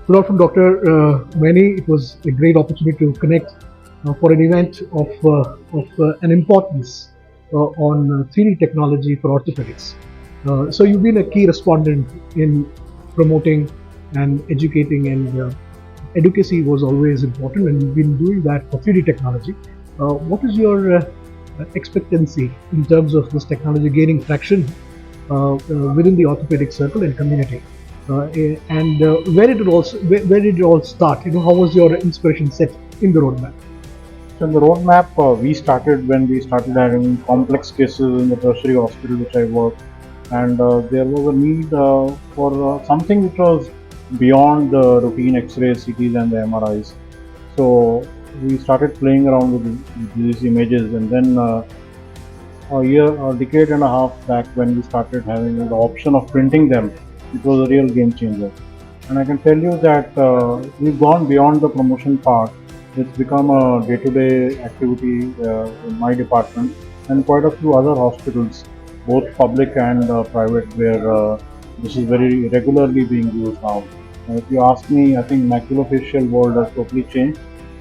Good afternoon, Dr. Many. It was a great opportunity to connect for an event of an importance on 3D technology for orthopedics. So you've been a key respondent in promoting and educating, and advocacy was always important, and you've been doing that for 3D technology. What is your expectancy in terms of this technology gaining traction within the orthopedic circle and community? And where did it all start? How was your inspiration set in the roadmap? So in the roadmap, we started when we started having complex cases in the tertiary hospital which I worked, and there was a need for something which was beyond the routine X-rays, CTs, and the MRIs. So we started playing around with these images, and then a decade and a half back, when we started having the option of printing them, it was a real game changer. And I can tell you that we've gone beyond the promotion part. It's become a day-to-day activity in my department and quite a few other hospitals, both public and private, where this is very regularly being used now. If you ask me, I think maculofacial world has totally changed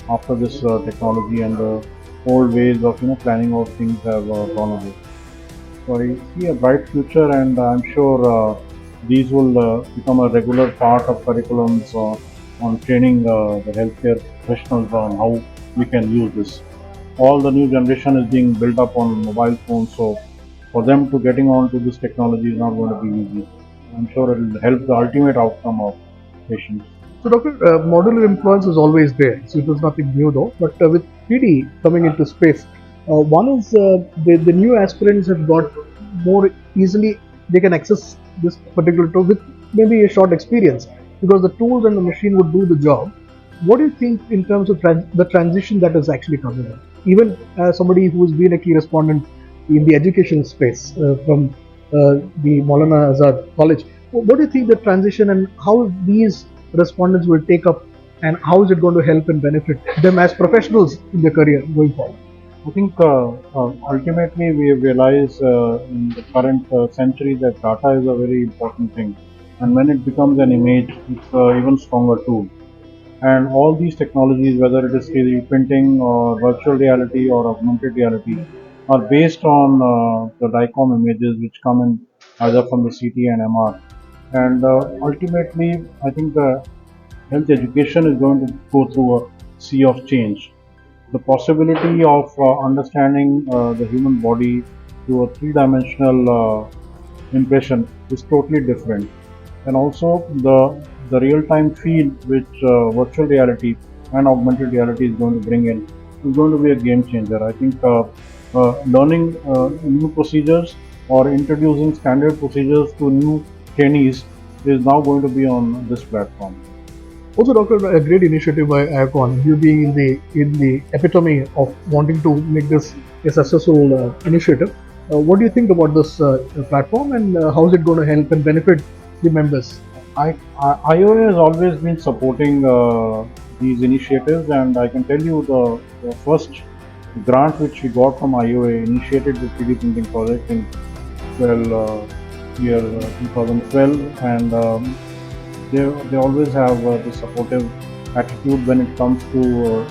after this technology, and the old ways of planning out things have gone away. So I see a bright future, and I'm sure these will become a regular part of curriculums on training the healthcare professionals on how we can use this. All the new generation is being built up on mobile phones, so for them to getting onto this technology is not going to be easy. I'm sure it will help the ultimate outcome of patients. So, Doctor, modular influence is always there. So it was nothing new though. But with 3D coming into space, one is the new aspirants have got more easily, they can access this particular tool with maybe a short experience, because the tools and the machine would do the job. What do you think in terms of the transition that is actually coming in? Even as somebody who's been a key respondent in the education space from the MAULANA Azad College, what do you think the transition and how these respondents will take up, and how is it going to help and benefit them as professionals in their career going forward? I think ultimately we realize in the current century that data is a very important thing, and when it becomes an image, it's an even stronger tool. And all these technologies, whether it is 3D printing or virtual reality or augmented reality, are based on the DICOM images which come in either from the CT and MR. And ultimately, I think the health education is going to go through a sea of change. The possibility of understanding the human body through a three-dimensional impression is totally different, and also the real-time feel which virtual reality and augmented reality is going to bring in is going to be a game changer. I think learning new procedures or introducing standard procedures to new trainees is now going to be on this platform. Also, Doctor, a great initiative by IOACON, you being in the epitome of wanting to make this a successful initiative. What do you think about this platform, and how is it going to help and benefit the members? IOA has always been supporting these initiatives, and I can tell you the first grant which we got from IOA initiated the 3D printing project in 2012, and they always have this supportive attitude when it comes to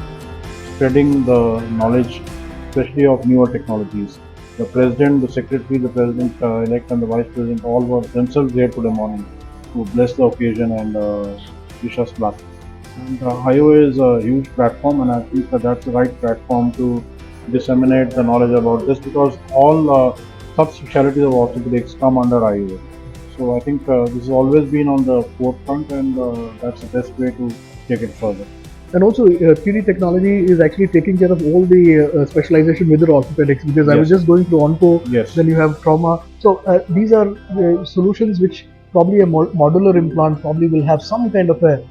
spreading the knowledge, especially of newer technologies. The president, the secretary, the president elect, and the vice president all were themselves there today morning to bless the occasion and wish us luck. And IOA is a huge platform, and I think that's the right platform to disseminate the knowledge about this, because all subspecialties of orthopedics come under IOA. So I think this has always been on the forefront, and that's the best way to take it further. And also, 3D technology is actually taking care of all the specialization within orthopedics, because I was just going through onco, then you have trauma. So these are solutions which probably a modular implant probably will have some kind of a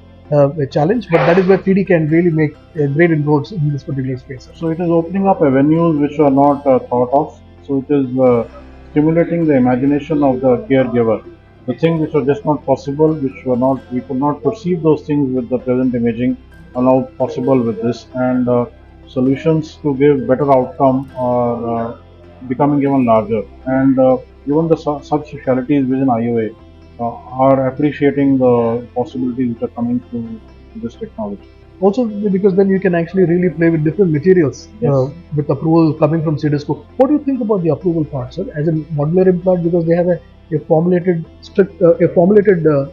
challenge, but that is where 3D can really make great inroads in this particular space. So it is opening up avenues which are not thought of. So it is stimulating the imagination of the caregiver. The things which were just not possible, we could not perceive those things with the present imaging, are now possible with this, and solutions to give better outcome are becoming even larger. And even the subspecialties within IOA, are appreciating the possibilities which are coming through this technology. Also, because then you can actually really play with different materials with approval coming from CDSCO. What do you think about the approval part, sir? As a modular implant, because they have a formulated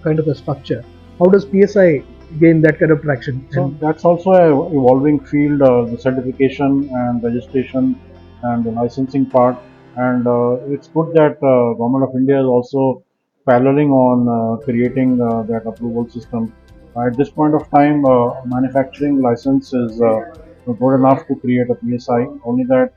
kind of a structure. How does PSI gain that kind of traction? So that's also a evolving field, the certification and registration and the licensing part. And it's good that Government of India is also paralleling on creating that approval system. At this point of time, manufacturing license is good enough to create a PSI. Only that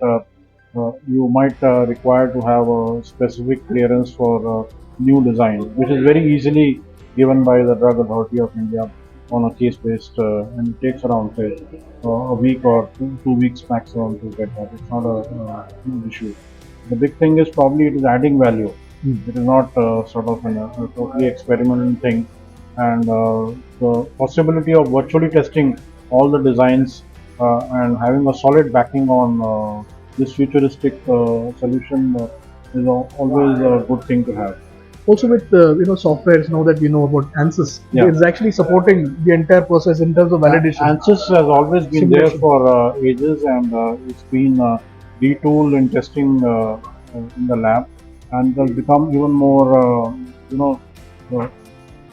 you might require to have a specific clearance for new design, which is very easily given by the Drug Authority of India on a case-based, and it takes around say a week or 2 weeks maximum to get that. It's not a huge issue. The big thing is probably it is adding value. It is not sort of a totally experimental thing, and the possibility of virtually testing all the designs and having a solid backing on this futuristic solution is always a good thing to have. Also with softwares now that we know about ANSYS, it's actually supporting the entire process in terms of validation. ANSYS has always been there for ages, and it's been retooled in testing in the lab, and it has become even more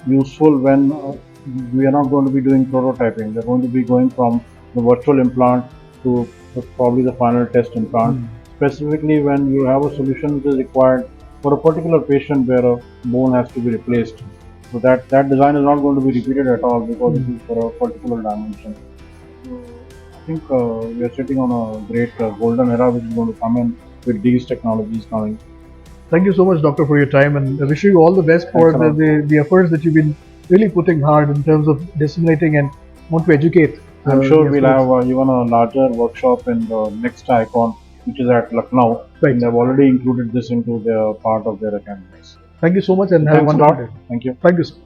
useful when we are not going to be doing prototyping. We're going to be going from the virtual implant to probably the final test implant. Specifically when you have a solution which is required for a particular patient where a bone has to be replaced. So that design is not going to be repeated at all because it is for a particular dimension. So I think we are sitting on a great golden era which is going to come in with these technologies coming. Thank you so much, Doctor, for your time, and I wish you all the best for the efforts that you've been really putting hard in terms of disseminating and want to educate. I'm sure we'll have even a larger workshop in the next ICON, which is at Lucknow. Right. And they've already included this into their part of their academics. Thank you so much, and have a wonderful day. Thank you. Thank you, sir.